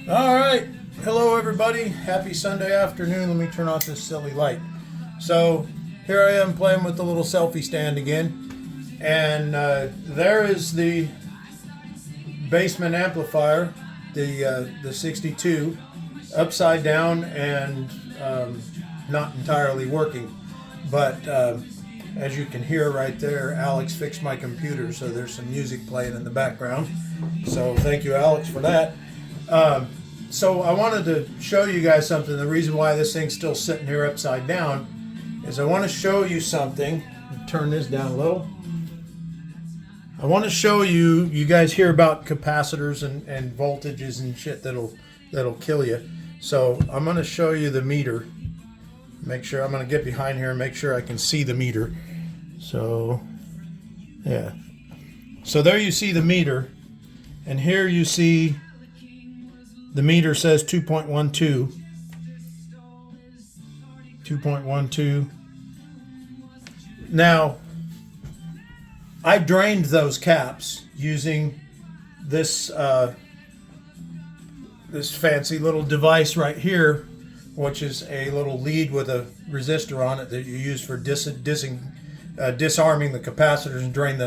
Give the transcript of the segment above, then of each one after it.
All right. Hello, everybody. Happy Sunday afternoon. Let me turn off this silly light. So here I am playing with the little selfie stand again. And there is the bassman amplifier, the 62, upside down and not entirely working. But as you can hear right there, Alex fixed my computer, so there's some music playing in the background. So thank you, Alex, for that. So I wanted to show you guys something. The reason why this thing's still sitting here upside down is I want to show you something. Turn this down a little. I want to show you. You guys hear about capacitors and voltages and shit that'll kill you. So I'm going to show you the meter. Make sure I'm going to get behind here and make sure I can see the meter. So yeah. So there you see the meter, and here you see. The meter says 2.12. 2.12. Now, I drained those caps using this this fancy little device right here, which is a little lead with a resistor on it that you use for disarming the capacitors and drain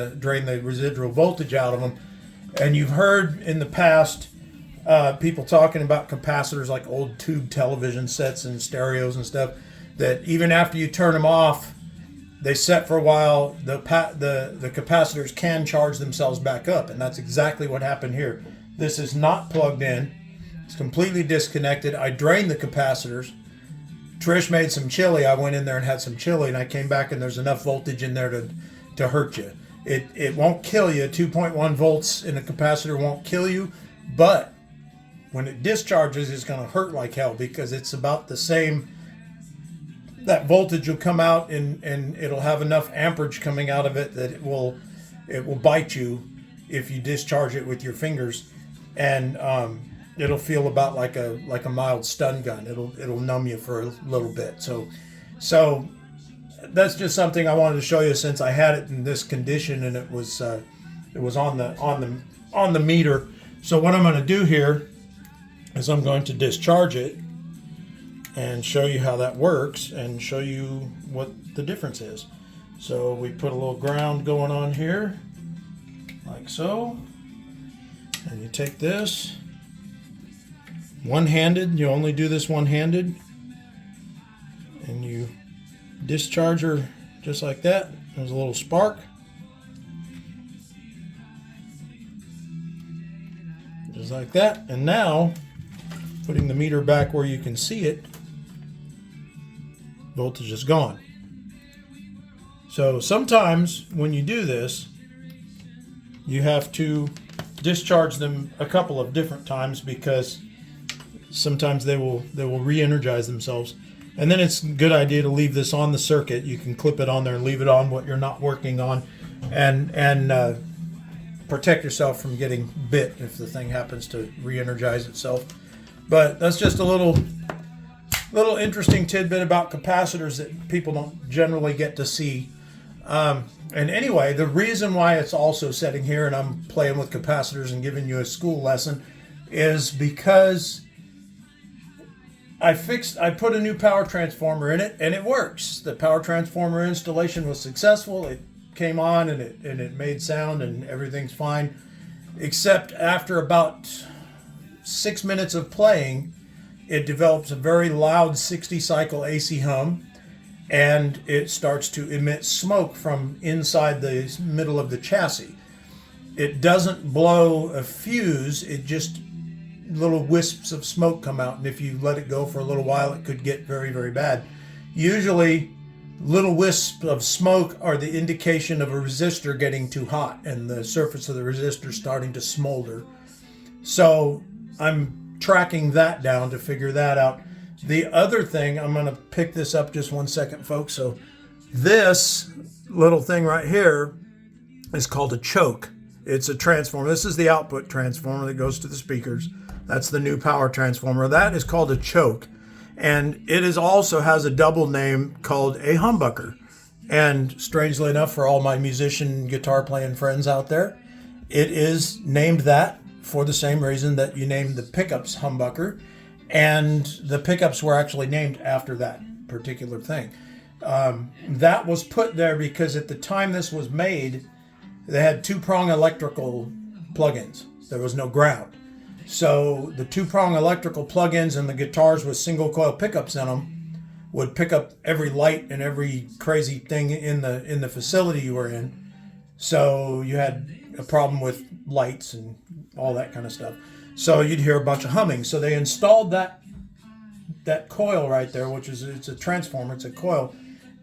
the residual voltage out of them. And you've heard in the past people talking about capacitors like old tube television sets and stereos and stuff, that even after you turn them off, they set for a while, the capacitors can charge themselves back up, and that's exactly what happened here. This is not plugged in. It's completely disconnected. I drained the capacitors. Trish made some chili. I went in there and had some chili, and I came back and there's enough voltage in there to hurt you. It won't kill you. 2.1 volts in a capacitor won't kill you, but when it discharges, it's going to hurt like hell because it's about the same. That voltage will come out and it'll have enough amperage coming out of it that it will bite you if you discharge it with your fingers, and it'll feel about like a mild stun gun. It'll numb you for a little bit. So that's just something I wanted to show you since I had it in this condition and it was on the meter. So what I'm going to do here is I'm going to discharge it and show you how that works and show you what the difference is. So we put a little ground going on here, like so, and you take this one-handed. You only do this one-handed, and you discharge her just like that. There's a little spark. Just like that. And now, putting the meter back where you can see it, voltage is gone. So sometimes when you do this, you have to discharge them a couple of different times because sometimes they will re-energize themselves. And then it's a good idea to leave this on the circuit. You can clip it on there and leave it on what you're not working on, and protect yourself from getting bit if the thing happens to re-energize itself. But that's just a little interesting tidbit about capacitors that people don't generally get to see. And anyway, the reason why it's also sitting here and I'm playing with capacitors and giving you a school lesson is because I put a new power transformer in it and it works. The power transformer installation was successful. It came on and it made sound and everything's fine, except after about 6 minutes of playing, it develops a very loud 60 cycle AC hum, and it starts to emit smoke from inside the middle of the chassis. It doesn't blow a fuse, it just little wisps of smoke come out, and if you let it go for a little while, it could get very, very bad. Usually, little wisps of smoke are the indication of a resistor getting too hot and the surface of the resistor starting to smolder. So I'm tracking that down to figure that out. The other thing, I'm going to pick this up just 1 second, folks. So this little thing right here is called a choke. It's a transformer. This is the output transformer that goes to the speakers. That's the new power transformer. That is called a choke. And it is also has a double name called a humbucker. And strangely enough, for all my musician guitar playing friends out there, it is named that for the same reason that you named the pickups humbucker, and the pickups were actually named after that particular thing. That was put there because at the time this was made, they had two-prong electrical plug-ins. There was no ground. So the two-prong electrical plug-ins and the guitars with single-coil pickups in them would pick up every light and every crazy thing in the facility you were in. So you had a problem with lights and all that kind of stuff. So you'd hear a bunch of humming. So they installed that coil right there, which is, it's a transformer, it's a coil.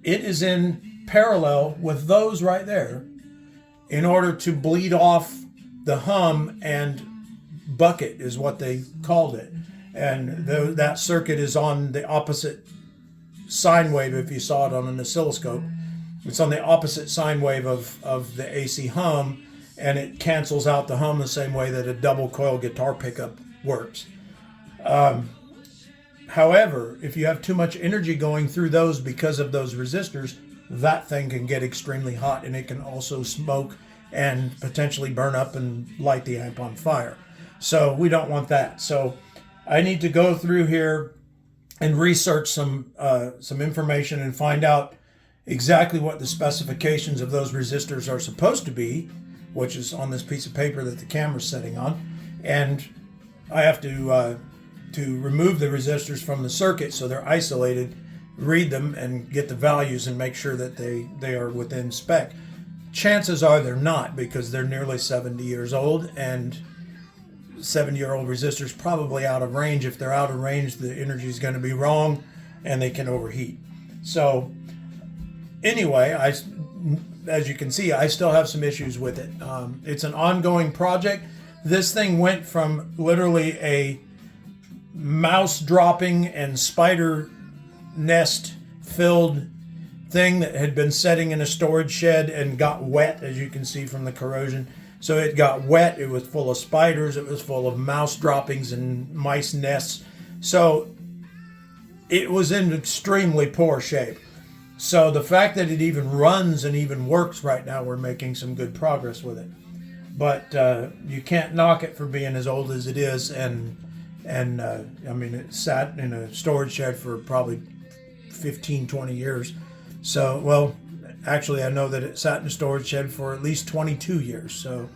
It is in parallel with those right there in order to bleed off the hum and bucket is what they called it. And that circuit is on the opposite sine wave. If you saw it on an oscilloscope, it's on the opposite sine wave of the AC hum, and it cancels out the hum the same way that a double coil guitar pickup works. However, if you have too much energy going through those because of those resistors, that thing can get extremely hot, and it can also smoke and potentially burn up and light the amp on fire. So we don't want that. So I need to go through here and research some information and find out exactly what the specifications of those resistors are supposed to be, which is on this piece of paper that the camera's sitting on. And I have to remove the resistors from the circuit so they're isolated, read them, and get the values and make sure that they are within spec. Chances are they're not, because they're nearly 70 years old, and 70-year-old resistors probably out of range. If they're out of range, the energy is going to be wrong and they can overheat. So anyway, as you can see, I still have some issues with it. It's an ongoing project. This thing went from literally a mouse dropping and spider nest filled thing that had been setting in a storage shed and got wet, as you can see from the corrosion. So it got wet, it was full of spiders, it was full of mouse droppings and mice nests. So it was in extremely poor shape. So the fact that it even runs and even works right now, we're making some good progress with it. But you can't knock it for being as old as it is. And I mean, it sat in a storage shed for probably 15, 20 years. So, well, actually, I know that it sat in a storage shed for at least 22 years. So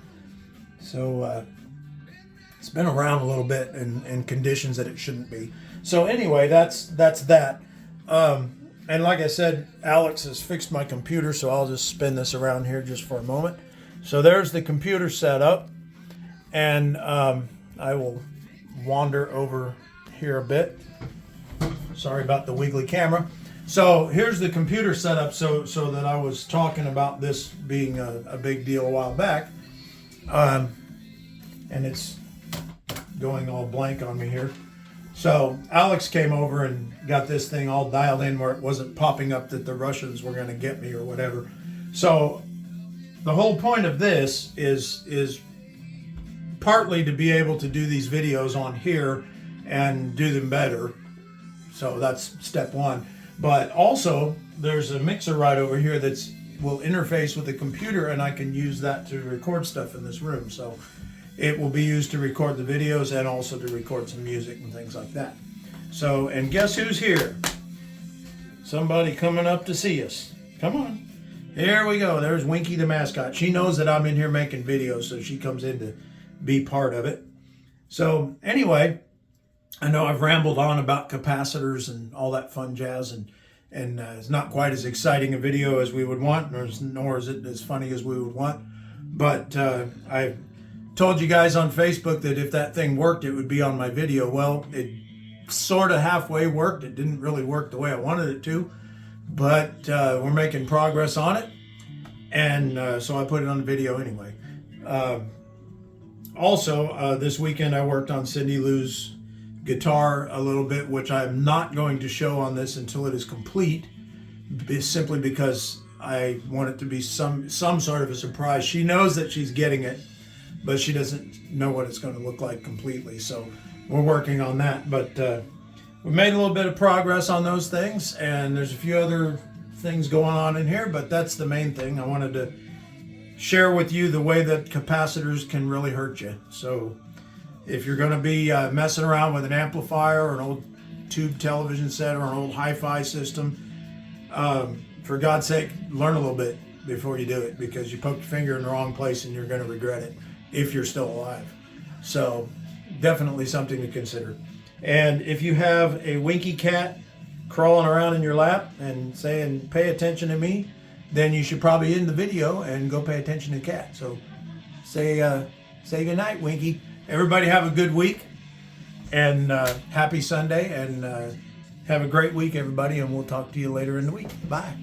it's been around a little bit in conditions that it shouldn't be. So anyway, that's that. And like I said, Alex has fixed my computer, so I'll just spin this around here just for a moment. So there's the computer setup, and I will wander over here a bit. Sorry about the wiggly camera. So here's the computer setup, so that I was talking about this being a big deal a while back. And it's going all blank on me here. So Alex came over and got this thing all dialed in where it wasn't popping up that the Russians were going to get me or whatever. So the whole point of this is partly to be able to do these videos on here and do them better. So that's step one. But also, there's a mixer right over here that will interface with the computer, and I can use that to record stuff in this room. So it will be used to record the videos and also to record some music and things like that. So, and guess who's here? Somebody coming up to see us. Come on. Here we go. There's Winky the mascot. She knows that I'm in here making videos, so she comes in to be part of it. So anyway, I know I've rambled on about capacitors and all that fun jazz, and it's not quite as exciting a video as we would want, nor is it as funny as we would want. But I told you guys on Facebook that if that thing worked, it would be on my video. Well, it sort of halfway worked. It didn't really work the way I wanted it to, but we're making progress on it, and so I put it on the video anyway. Also, this weekend I worked on Cindy Lou's guitar a little bit, which I'm not going to show on this until it is complete, simply because I want it to be some sort of a surprise. She knows that she's getting it, but she doesn't know what it's going to look like completely. So we're working on that, but we made a little bit of progress on those things, and there's a few other things going on in here, but that's the main thing. I wanted to share with you the way that capacitors can really hurt you. So If you're going to be messing around with an amplifier or an old tube television set or an old hi-fi system, for God's sake, learn a little bit before you do it, because you poked your finger in the wrong place and you're going to regret it if you're still alive. So definitely something to consider. And if you have a winky cat crawling around in your lap and saying, pay attention to me, then you should probably end the video and go pay attention to the cat. So say good night, Winky. Everybody have a good week, and happy Sunday, and have a great week, everybody, and we'll talk to you later in the week. Bye.